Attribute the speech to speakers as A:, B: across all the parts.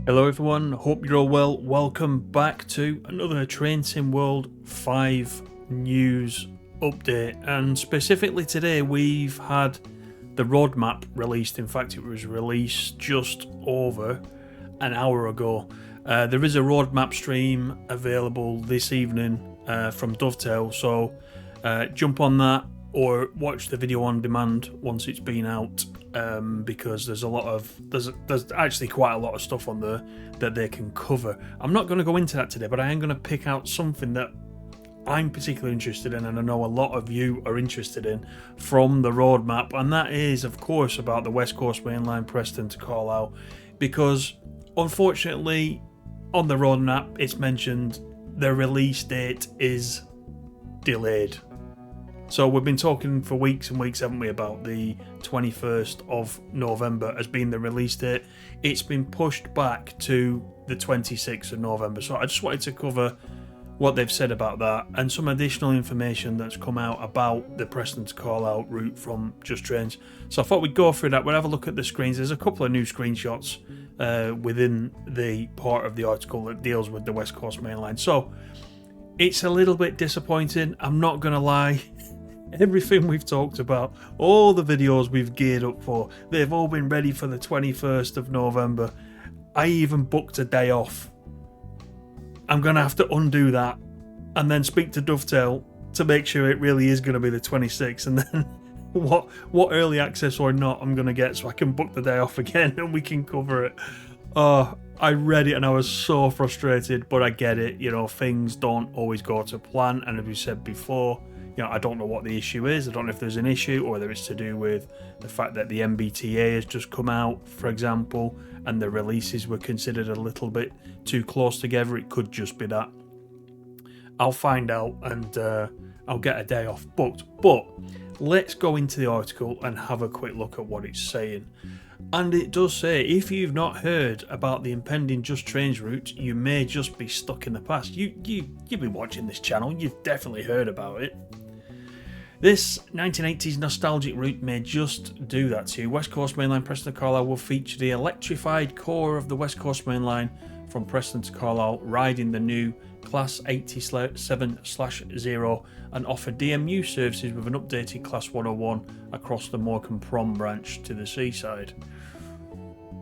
A: Hello everyone, hope you're all well. Welcome back to another Train Sim World 5 news update, and specifically today we've had the roadmap released. In fact, it was released just over an hour ago. There is a roadmap stream available this evening from Dovetail, so jump on that or watch the video on demand once it's been out, because there's actually quite a lot of stuff on there that they can cover. I'm not going to go into that today, but I am going to pick out something that I'm particularly interested in, and I know a lot of you are interested in, from the roadmap, and that is of course about the West Coast Main Line Preston to Carlisle, because unfortunately on the roadmap it's mentioned the release date is delayed. So we've been talking for weeks and weeks, haven't we, about the 21st of November as being the release date. It's been pushed back to the 26th of November. So I just wanted to cover what they've said about that and some additional information that's come out about the Preston to Carlisle route from Just Trains. So I thought we'd go through that. We'll have a look at the screens. There's a couple of new screenshots within the part of the article that deals with the West Coast Main Line. So it's a little bit disappointing, I'm not going to lie. Everything we've talked about, all the videos we've geared up for, they've all been ready for the 21st of November. I even booked a day off. I'm going to have to undo that and then speak to Dovetail to make sure it really is going to be the 26th, and then what early access or not I'm going to get so I can book the day off again and we can cover it. I read it and I was so frustrated, but I get it. You know, things don't always go to plan, and as we said before, you know, I don't know what the issue is. I don't know if there's an issue or whether it's to do with the fact that the MBTA has just come out, for example, and the releases were considered a little bit too close together. It could just be that. I'll find out, and I'll get a day off booked. But let's go into the article and have a quick look at what it's saying. And it does say, if you've not heard about the impending Just Trains route, you may just be stuck in the past. You've been watching this channel, you've definitely heard about it. This 1980s nostalgic route may just do that to you. West Coast Main Line Preston to Carlisle will feature the electrified core of the West Coast Main Line from Preston to Carlisle, riding the new Class 87/0 and offer DMU services with an updated Class 101 across the Morecambe Prom branch to the seaside.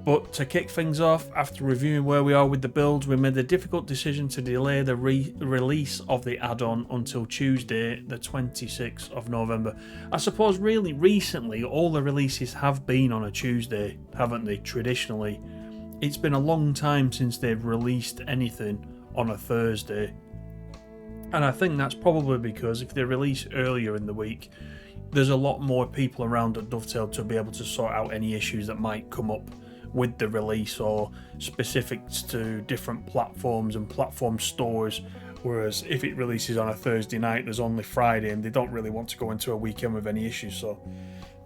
A: But to kick things off, after reviewing where we are with the builds, we made the difficult decision to delay the release of the add-on until Tuesday, the 26th of November. I suppose really recently all the releases have been on a Tuesday, haven't they, traditionally? It's been a long time since they've released anything on a Thursday. And I think that's probably because if they release earlier in the week, there's a lot more people around at Dovetail to be able to sort out any issues that might come up with the release or specifics to different platforms and platform stores, whereas if it releases on a Thursday night, there's only Friday and they don't really want to go into a weekend with any issues. So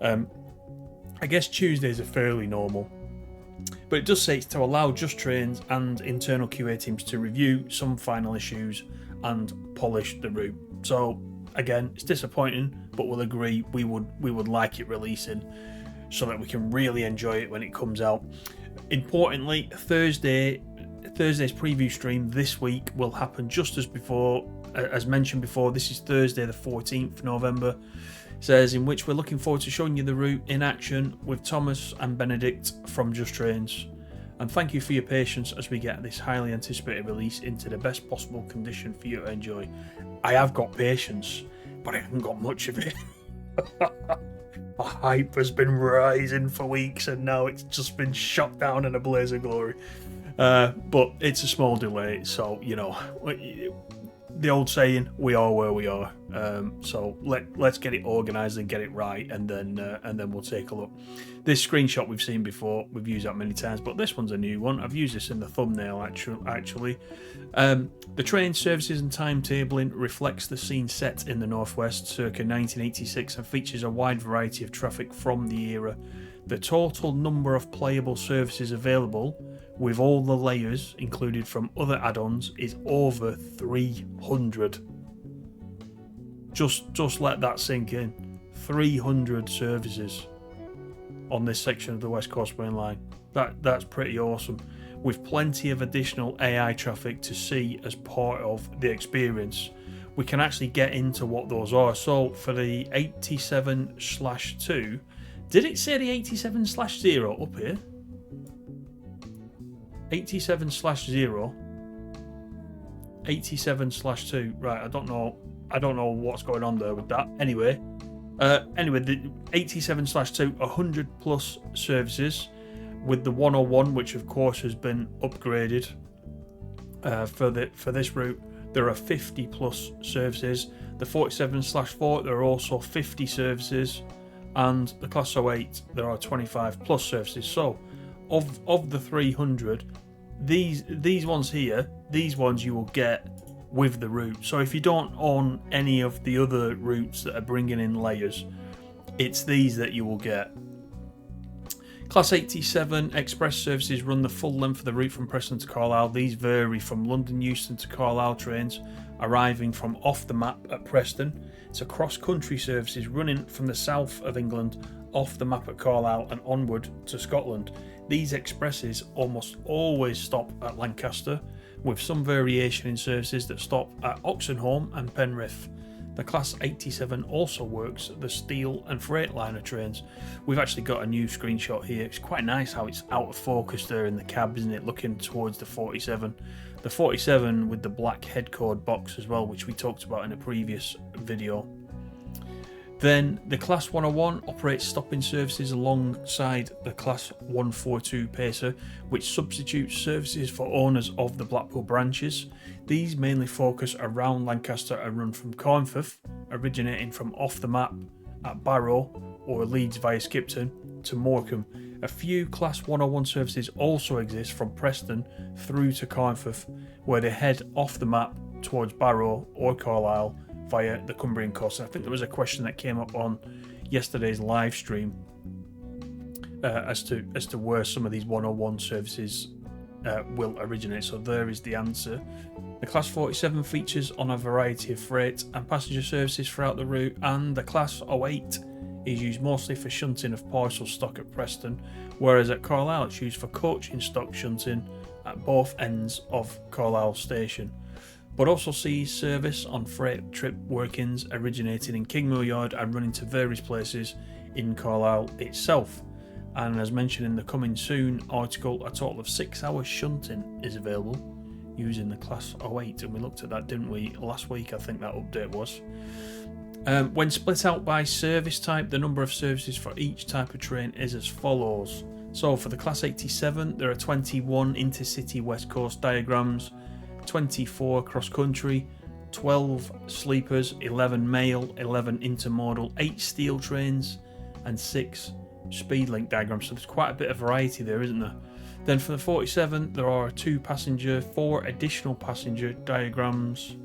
A: I guess Tuesdays are fairly normal, but it does say it's to allow Just Trains and internal QA teams to review some final issues and polish the route. So again, it's disappointing, but we'll agree we would like it releasing so that we can really enjoy it when it comes out. Importantly, Thursday's preview stream this week will happen just as mentioned before. This is Thursday the 14th of November. It says, in which we're looking forward to showing you the route in action with Thomas and Benedict from Just Trains. And thank you for your patience as we get this highly anticipated release into the best possible condition for you to enjoy. I have got patience, but I haven't got much of it. The hype has been rising for weeks and now it's just been shot down in a blaze of glory. But it's a small delay, so you know, the old saying, we are where we are. So let's get it organised and get it right, and then we'll take a look. This screenshot we've seen before, we've used that many times, but this one's a new one. I've used this in the thumbnail actually. The train services and timetabling reflects the scene set in the Northwest circa 1986 and features a wide variety of traffic from the era. The total number of playable services available, with all the layers included from other add-ons, is over 300. Just let that sink in. 300 services on this section of the West Coast Main Line. That's pretty awesome. with plenty of additional AI traffic to see as part of the experience. We can actually get into what those are. So for the 87/2, did it say the 87/0 up here? 87/0, 87/2. Right, I don't know what's going on there with that. Anyway, the 87/2, 100 plus services, with the 101, which of course has been upgraded for this route. There are 50 plus services. The 47/4, there are also 50 services, and the Class 08, there are 25 plus services. So of the 300, these ones here, these ones you will get with the route. So if you don't own any of the other routes that are bringing in layers, it's these that you will get. Class 87 express services run the full length of the route from Preston to Carlisle. These vary from London Euston to Carlisle trains arriving from off the map at Preston to cross-country services running from the south of England off the map at Carlisle and onward to Scotland. These expresses almost always stop at Lancaster, with some variation in services that stop at Oxenholme and Penrith. The Class 87 also works the steel and Freightliner trains. We've actually got a new screenshot here. It's quite nice how it's out of focus there in the cab, isn't it, looking towards the 47. The 47 with the black headcord box as well, which we talked about in a previous video. Then the Class 101 operates stopping services alongside the Class 142 Pacer, which substitutes services for owners of the Blackpool branches. These mainly focus around Lancaster and run from Carnforth, originating from off the map at Barrow or Leeds via Skipton to Morecambe. A few Class 101 services also exist from Preston through to Carnforth, where they head off the map towards Barrow or Carlisle via the Cumbrian coast. And I think there was a question that came up on yesterday's live stream as to where some of these 101 services will originate. So there is the answer. The Class 47 features on a variety of freight and passenger services throughout the route, and the Class 08 is used mostly for shunting of parcel stock at Preston, whereas at Carlisle it's used for coaching stock shunting at both ends of Carlisle station, but also sees service on freight trip workings originating in Kingmore Yard and running to various places in Carlisle itself. And as mentioned in the Coming Soon article, a total of 6 hours shunting is available using the Class 08, and we looked at that, didn't we, last week? I think that update was. When split out by service type, the number of services for each type of train is as follows. So for the Class 87, there are 21 intercity West Coast diagrams, 24 cross-country, 12 sleepers, 11 mail, 11 intermodal, 8 steel trains, and 6 speedlink diagrams. So there's quite a bit of variety there, isn't there? Then for the 47, there are 2 passenger, 4 additional passenger diagrams,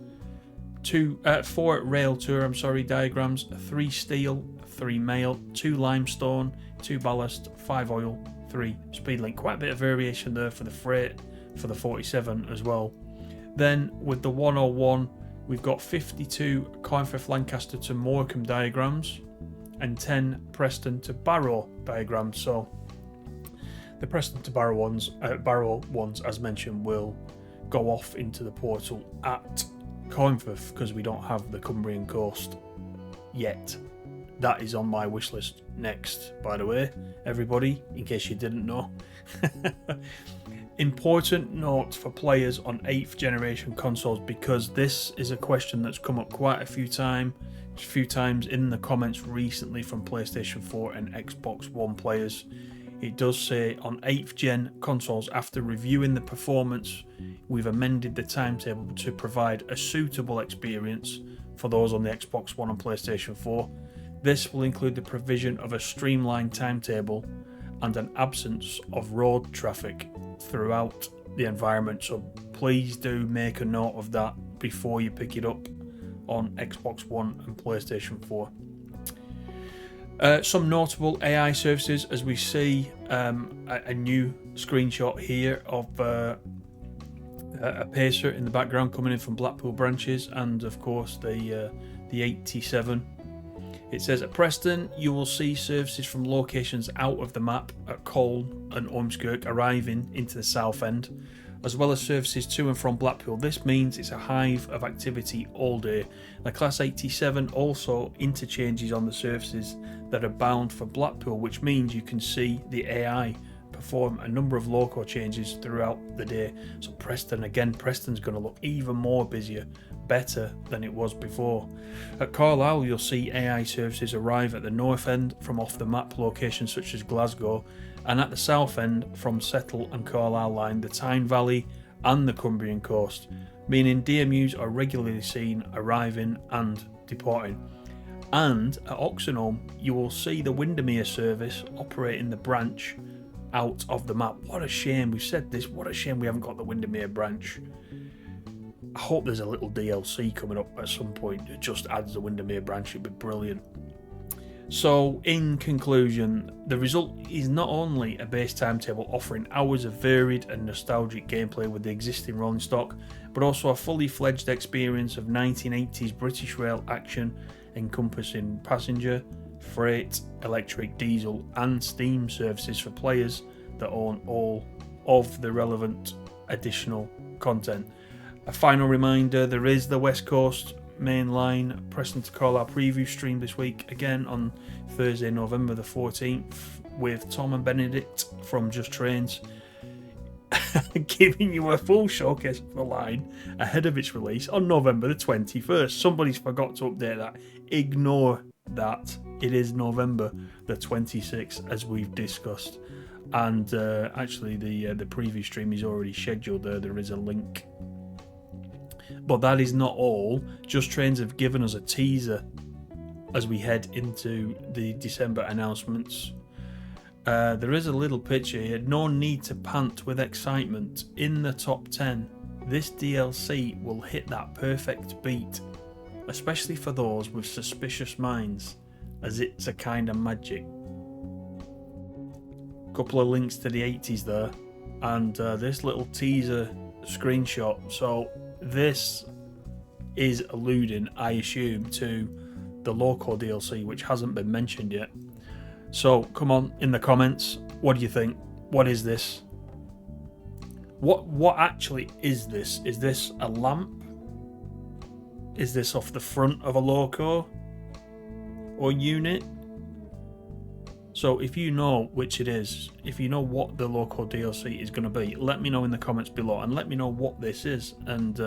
A: 4 rail tour, diagrams, 3 steel, 3 mail, 2 limestone, 2 ballast, 5 oil, 3 speedlink. Quite a bit of variation there for the freight for the 47 as well. Then with the 101, we've got 52 Carnforth Lancaster to Morecambe diagrams and 10 Preston to Barrow diagrams. So the Preston to Barrow ones, as mentioned, will go off into the portal at Carnforth because we don't have the Cumbrian coast yet. That is on my wish list next, by the way, everybody, in case you didn't know. Important note for players on 8th generation consoles, because this is a question that's come up quite a few times in the comments recently from PlayStation 4 and Xbox One players. It does say on 8th gen consoles, after reviewing the performance, we've amended the timetable to provide a suitable experience for those on the Xbox One and PlayStation 4. This will include the provision of a streamlined timetable and an absence of road traffic throughout the environment. So please do make a note of that before you pick it up on Xbox One and PlayStation 4. Some notable AI services, as we see a new screenshot here of a Pacer in the background coming in from Blackpool branches, and of course the 87. It says at Preston, you will see services from locations out of the map at Cole and Ormskirk arriving into the south end, as well as services to and from Blackpool. This means it's a hive of activity all day. The Class 87 also interchanges on the services that are bound for Blackpool, which means you can see the AI perform a number of local changes throughout the day. So Preston's going to look even more busier, better than it was before. At Carlisle, you'll see AI services arrive at the north end from off the map locations such as Glasgow, and at the south end from Settle and Carlisle line, the Tyne Valley and the Cumbrian coast, meaning DMUs are regularly seen arriving and departing. And at Oxenholme, you will see the Windermere service operating the branch out of the map. What a shame, we've said this, what a shame we haven't got the Windermere branch. I hope there's a little DLC coming up at some point that just adds the Windermere branch. It'd be brilliant. So in conclusion, the result is not only a base timetable offering hours of varied and nostalgic gameplay with the existing rolling stock, but also a fully fledged experience of 1980s British Rail action encompassing passenger, freight, electric, diesel and steam services for players that own all of the relevant additional content. A final reminder, there is the West Coast Main Line Preston to Carlisle preview stream this week, again on Thursday, November the 14th, with Tom and Benedict from Just Trains, giving you a full showcase of the line ahead of its release on November the 21st. Somebody's forgot to update that. Ignore that. It is November the 26th, as we've discussed. And actually, the preview stream is already scheduled there. There is a link. But that is not all. Just Trains have given us a teaser as we head into the December announcements. There is a little picture here. No need to pant with excitement. In the top 10, this DLC will hit that perfect beat, especially for those with suspicious minds, as it's a kind of magic. Couple of links to the 80s there, and this little teaser screenshot. So this is alluding, I assume, to the local DLC, which hasn't been mentioned yet. So come on, in the comments, what do you think? What is this? What actually is this? Is this a lamp? Is this off the front of a loco or unit? So if you know which it is, if you know what the local DLC is going to be, let me know in the comments below, and let me know what this is. And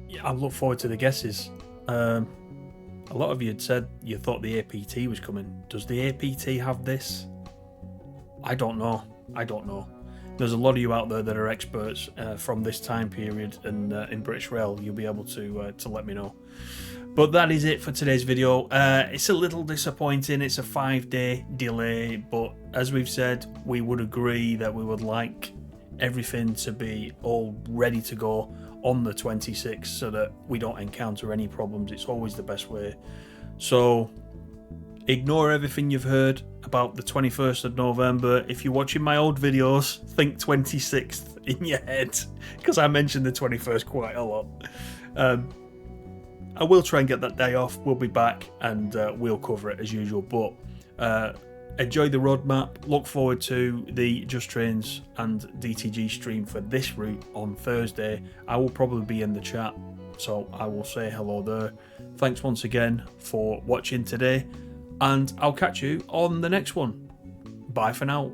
A: yeah, I look forward to the guesses. A lot of you had said you thought the APT was coming. Does the APT have this? I don't know. There's a lot of you out there that are experts from this time period, and in British Rail, you'll be able to let me know. But that is it for today's video. It's a little disappointing. It's a 5-day delay, but as we've said, we would agree that we would like everything to be all ready to go on the 26th so that we don't encounter any problems. It's always the best way. So ignore everything you've heard about the 21st of November. If you're watching my old videos, think 26th in your head, because I mentioned the 21st quite a lot. I will try and get that day off. We'll be back and we'll cover it as usual. But enjoy the roadmap. Look forward to the Just Trains and DTG stream for this route on Thursday. I will probably be in the chat, so I will say hello there. Thanks once again for watching today, and I'll catch you on the next one. Bye for now.